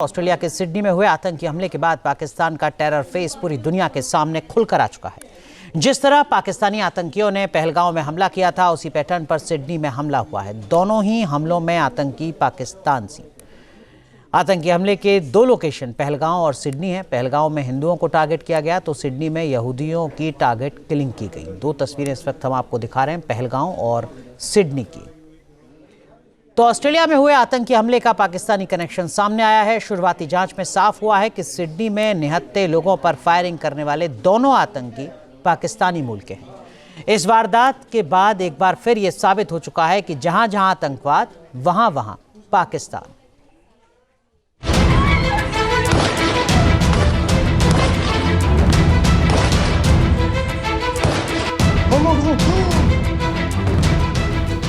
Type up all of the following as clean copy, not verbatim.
Australia के Sydney में हुए आतंकी हमले के बाद पाकिस्तान का टेरर फेस पूरी दुनिया के सामने खुलकर आ चुका है। जिस तरह पाकिस्तानी आतंकियों ने पहलगांव में हमला किया था, उसी पैटर्न पर सिडनी में हमला हुआ है। दोनों ही हमलों में आतंकी पाकिस्तान से। आतंकी हमले के दो लोकेशन पहलगांव और सिडनी है। पहलगांव में हिंदुओं को टारगेट किया गया तो सिडनी में यहूदियों की टारगेट किलिंग की गई। दो तस्वीरें इस वक्त हम आपको दिखा रहे हैं, पहलगांव और सिडनी की। तो ऑस्ट्रेलिया में हुए आतंकी हमले का पाकिस्तानी कनेक्शन सामने आया है। शुरुआती जांच में साफ हुआ है कि सिडनी में निहत्थे लोगों पर फायरिंग करने वाले दोनों आतंकी पाकिस्तानी मूल के हैं। इस वारदात के बाद एक बार फिर यह साबित हो चुका है कि जहां जहां आतंकवाद, वहां वहां पाकिस्तान।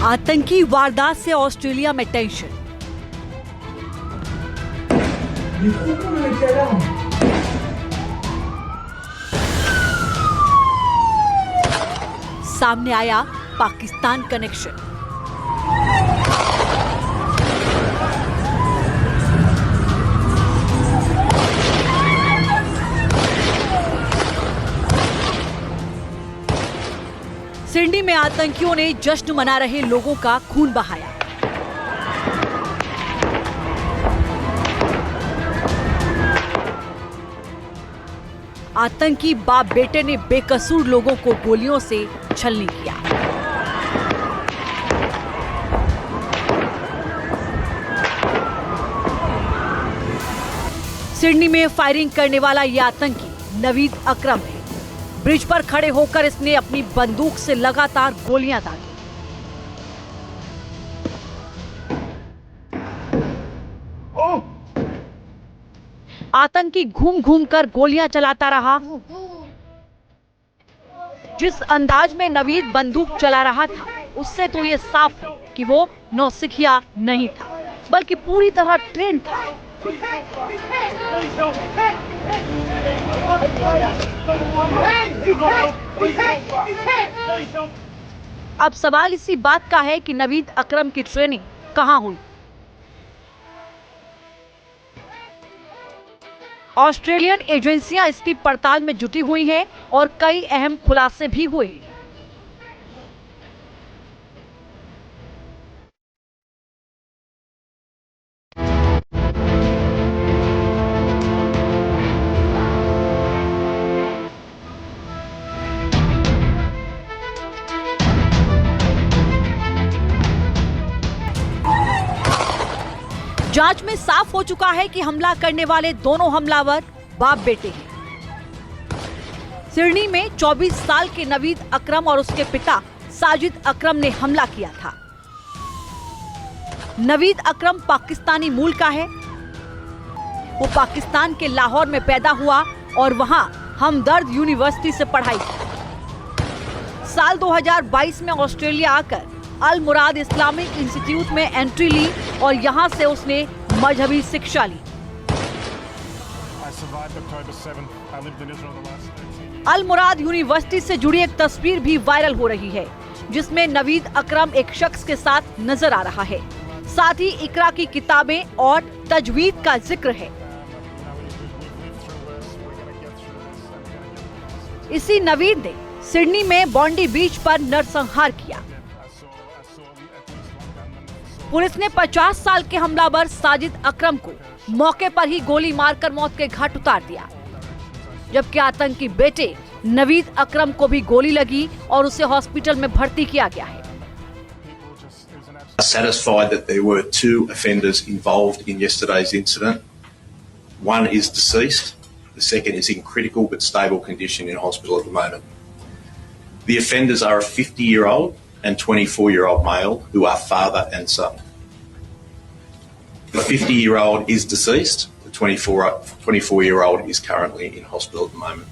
आतंकी वारदात से ऑस्ट्रेलिया में टेंशन। सामने आया पाकिस्तान कनेक्शन। सिडनी में आतंकियों ने जश्न मना रहे लोगों का खून बहाया। आतंकी बाप बेटे ने बेकसूर लोगों को गोलियों से छलनी किया। सिडनी में फायरिंग करने वाला यह आतंकी नवीद अकरम है। ब्रिज पर खड़े होकर इसने अपनी बंदूक से लगातार गोलियां दागी। आतंकी घूम घूम कर गोलियां चलाता रहा। जिस अंदाज में नवीद बंदूक चला रहा था, उससे तो ये साफ है कि वो नौसिखिया नहीं था, बल्कि पूरी तरह ट्रेन था। अब सवाल इसी बात का है कि नवीद अकरम की ट्रेनिंग कहां हुई। ऑस्ट्रेलियन एजेंसियां इसकी पड़ताल में जुटी हुई हैं और कई अहम खुलासे भी हुए। जांच में साफ हो चुका है कि हमला करने वाले दोनों हमलावर बाप बेटे हैं। सिडनी में 24 साल के नवीद अकरम और उसके पिता साजिद अकरम ने हमला किया था। नवीद अकरम पाकिस्तानी मूल का है। वो पाकिस्तान के लाहौर में पैदा हुआ और वहां हमदर्द यूनिवर्सिटी से पढ़ाई की। साल 2022 में ऑस्ट्रेलिया आकर अल मुराद इस्लामिक इंस्टीट्यूट में एंट्री ली और यहां से उसने मजहबी शिक्षा ली। अल मुराद यूनिवर्सिटी से जुड़ी एक तस्वीर भी वायरल हो रही है, जिसमें नवीद अकरम एक शख्स के साथ नजर आ रहा है। साथ ही इकरा की किताबें और तजवीद का जिक्र है। इसी नवीद ने सिडनी में बॉन्डी बीच पर नरसंहार किया। पुलिस ने 50 साल के हमलावर साजिद अकरम को मौके पर ही गोली मारकर मौत के घाट उतार दिया, जबकि आतंकी बेटे नवीद अकरम को भी गोली लगी और उसे हॉस्पिटल में भर्ती किया गया है। Satisfied that there were two offenders involved in yesterday's incident. One is deceased. The second is in critical but stable condition in hospital at the moment. The offenders are a 50-year-old and 24-year-old male who are father and son. The 50-year-old is deceased. The 24-year-old is currently in hospital at the moment.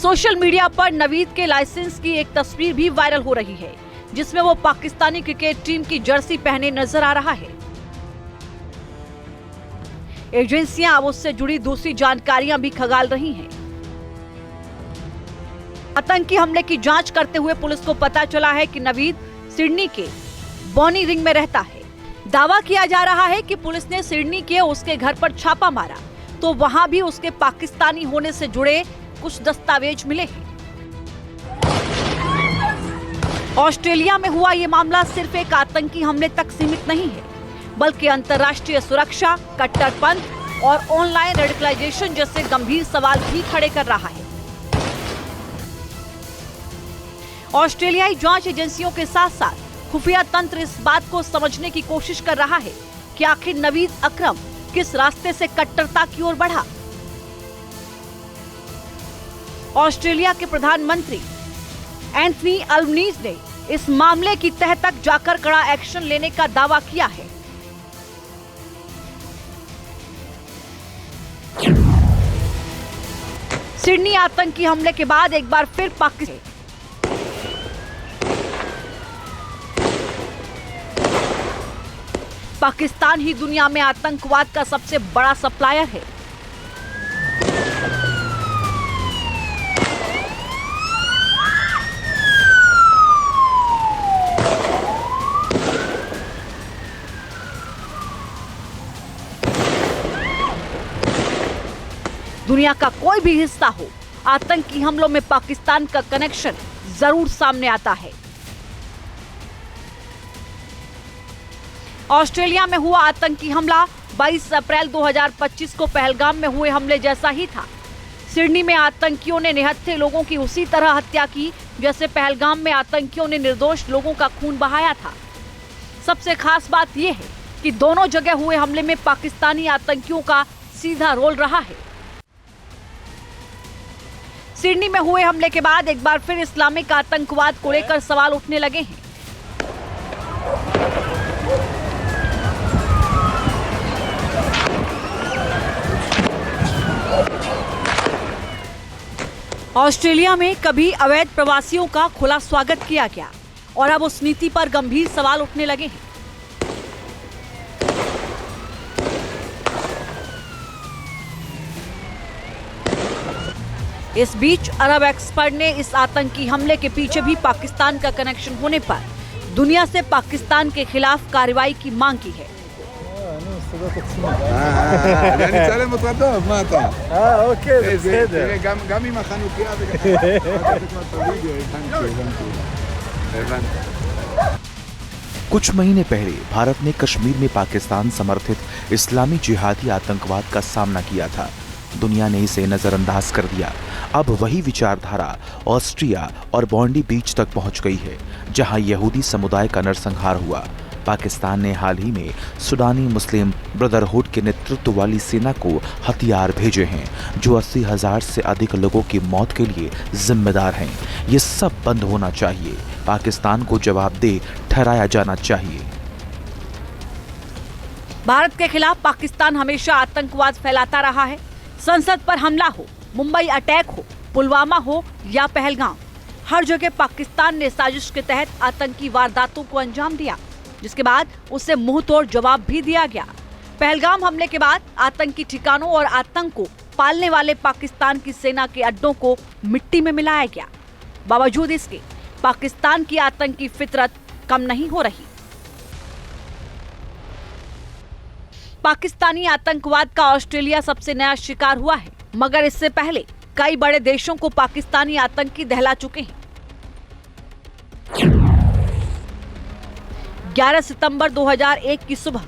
Social media पर नवीद के licence की एक तस्वीर भी viral हो रही है, जिसमें वो पाकिस्तानी क्रिकेट टीम की जर्सी पहने नजर आ रहा है। एजेंसियां अब उससे जुड़ी दूसरी जानकारियां भी खंगाल रही हैं। आतंकी हमले की जांच करते हुए पुलिस को पता चला है कि नवीद सिडनी के बॉनी रिंग में रहता है। दावा किया जा रहा है कि पुलिस ने सिडनी के उसके घर पर छापा मारा तो वहां भी उसके पाकिस्तानी होने से जुड़े कुछ दस्तावेज मिले हैं। ऑस्ट्रेलिया में हुआ ये मामला सिर्फ एक आतंकी हमले तक सीमित नहीं है, बल्कि अंतर्राष्ट्रीय सुरक्षा, कट्टरपंथ और ऑनलाइन रेडिकलाइजेशन जैसे गंभीर सवाल भी खड़े कर रहा है। ऑस्ट्रेलियाई जांच एजेंसियों के साथ साथ खुफिया तंत्र इस बात को समझने की कोशिश कर रहा है कि आखिर नवीद अकरम किस रास्ते से कट्टरता की ओर बढ़ा। ऑस्ट्रेलिया के प्रधानमंत्री एंथनी अल्बनीज ने इस मामले की तह तक जाकर कड़ा एक्शन लेने का दावा किया है। सिडनी आतंकी हमले के बाद एक बार फिर पाकिस्तान ही दुनिया में आतंकवाद का सबसे बड़ा सप्लायर है। दुनिया का कोई भी हिस्सा हो, आतंकी हमलों में पाकिस्तान का कनेक्शन जरूर सामने आता है। ऑस्ट्रेलिया में हुआ आतंकी हमला 22 अप्रैल 2025 को पहलगाम में हुए हमले जैसा ही था। सिडनी में आतंकियों ने निहत्थे लोगों की उसी तरह हत्या की जैसे पहलगाम में आतंकियों ने निर्दोष लोगों का खून बहाया था। सबसे खास बात यह है कि दोनों जगह हुए हमले में पाकिस्तानी आतंकियों का सीधा रोल रहा है। सिडनी में हुए हमले के बाद एक बार फिर इस्लामिक आतंकवाद को लेकर सवाल उठने लगे हैं। ऑस्ट्रेलिया में कभी अवैध प्रवासियों का खुला स्वागत किया गया और अब उस नीति पर गंभीर सवाल उठने लगे हैं। इस बीच अरब एक्सपर्ट ने इस आतंकी हमले के पीछे भी पाकिस्तान का कनेक्शन होने पर दुनिया से पाकिस्तान के खिलाफ कार्रवाई की मांग की है। कुछ महीने पहले भारत ने कश्मीर में पाकिस्तान समर्थित इस्लामी जिहादी आतंकवाद का सामना किया था। दुनिया ने इसे नजरअंदाज कर दिया। अब वही विचारधारा ऑस्ट्रिया और बॉन्डी बीच तक पहुंच गई है, जहां यहूदी समुदाय का नरसंहार हुआ। पाकिस्तान ने हाल ही में सुडानी मुस्लिम ब्रदरहुड के नेतृत्व वाली सेना को हथियार भेजे हैं, जो 80,000 से अधिक लोगों की मौत के लिए जिम्मेदार हैं। ये सब बंद होना चाहिए। पाकिस्तान को जवाबदेह ठहराया जाना चाहिए। भारत के खिलाफ पाकिस्तान हमेशा आतंकवाद फैलाता रहा है। संसद पर हमला हो, मुंबई अटैक हो, पुलवामा हो या पहलगाम, हर जगह पाकिस्तान ने साजिश के तहत आतंकी वारदातों को अंजाम दिया, जिसके बाद उसे मुंहतोड़ जवाब भी दिया गया। पहलगाम हमले के बाद आतंकी ठिकानों और आतंक को पालने वाले पाकिस्तान की सेना के अड्डों को मिट्टी में मिलाया गया। बावजूद इसके पाकिस्तान की आतंकी फितरत कम नहीं हो रही। पाकिस्तानी आतंकवाद का ऑस्ट्रेलिया सबसे नया शिकार हुआ है, मगर इससे पहले कई बड़े देशों को पाकिस्तानी आतंकी दहला चुके हैं। 11 सितंबर 2001 की सुबह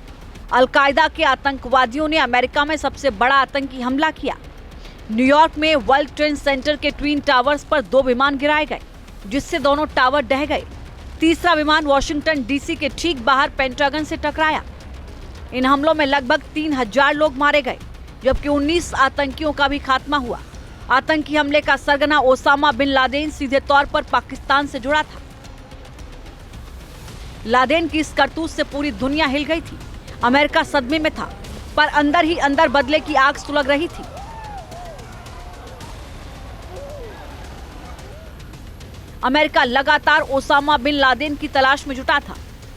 अलकायदा के आतंकवादियों ने अमेरिका में सबसे बड़ा आतंकी हमला किया। न्यूयॉर्क में वर्ल्ड ट्रेड सेंटर के ट्विन टावर्स पर 2 विमान गिराए गए, जिससे दोनों टावर ढह गए। तीसरा विमान वॉशिंगटन डीसी के ठीक बाहर पेंटागन से टकराया। इन हमलों में लगभग 3000 लोग मारे गए, जबकि 19 आतंकियों का भी खात्मा हुआ। आतंकी हमले का सरगना ओसामा बिन लादेन सीधे तौर पर पाकिस्तान से जुड़ा था। लादेन की इस करतूत से पूरी दुनिया हिल गई थी। अमेरिका सदमे में था, पर अंदर ही अंदर बदले की आग सुलग रही थी। अमेरिका लगातार ओसामा बिन लादेन की तलाश में जुटा था।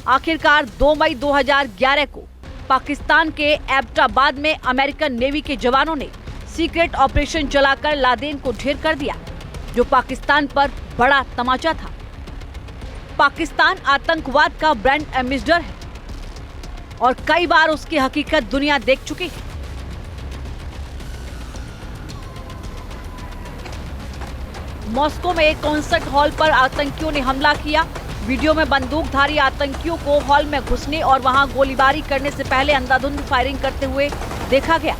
आखिरकार 2 मई 2011 को पाकिस्तान के एबटाबाद में अमेरिकन नेवी के जवानों ने सीक्रेट ऑपरेशन चलाकर लादेन को ढेर कर दिया, जो पाकिस्तान पर बड़ा तमाचा था। पाकिस्तान आतंकवाद का ब्रांड एम्बेसडर है और कई बार उसकी हकीकत दुनिया देख चुकी है। मॉस्को में एक कॉन्सर्ट हॉल पर आतंकियों ने हमला किया। वीडियो में बंदूकधारी आतंकियों को हॉल में घुसने और वहां गोलीबारी करने से पहले अंधाधुंध फायरिंग करते हुए देखा गया।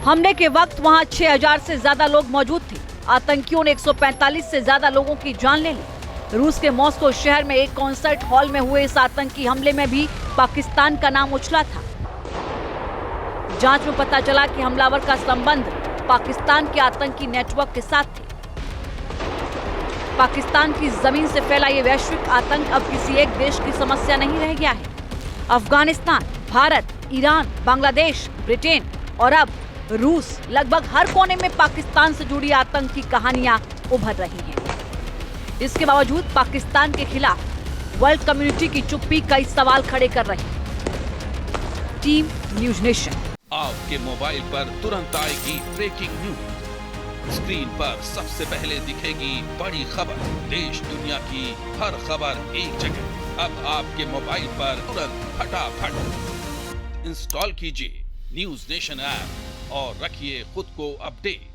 हमले के वक्त वहां 6000 से ज्यादा लोग मौजूद थे। आतंकियों ने 145 से ज्यादा लोगों की जान ले ली। रूस के मॉस्को शहर में एक कॉन्सर्ट हॉल में हुए इस आतंकी हमले में भी पाकिस्तान का नाम उछला था। जांच में पता चला कि हमलावर का संबंध पाकिस्तान के आतंकी नेटवर्क के साथ थे। पाकिस्तान की जमीन से फैला ये वैश्विक आतंक अब किसी एक देश की समस्या नहीं रह गया है। अफगानिस्तान, भारत, ईरान, बांग्लादेश, ब्रिटेन और अब रूस, लगभग हर कोने में पाकिस्तान से जुड़ी आतंक की कहानियां उभर रही हैं। इसके बावजूद पाकिस्तान के खिलाफ वर्ल्ड कम्युनिटी की चुप्पी कई सवाल खड़े कर रही है। Team news nation. आपके मोबाइल पर तुरंत आएगी ब्रेकिंग न्यूज। स्क्रीन पर सबसे पहले दिखेगी बड़ी खबर। देश दुनिया की हर खबर एक जगह। अब आपके मोबाइल पर तुरंत फटाफट इंस्टॉल कीजिए न्यूज़ नेशन ऐप और रखिए खुद को अपडेट।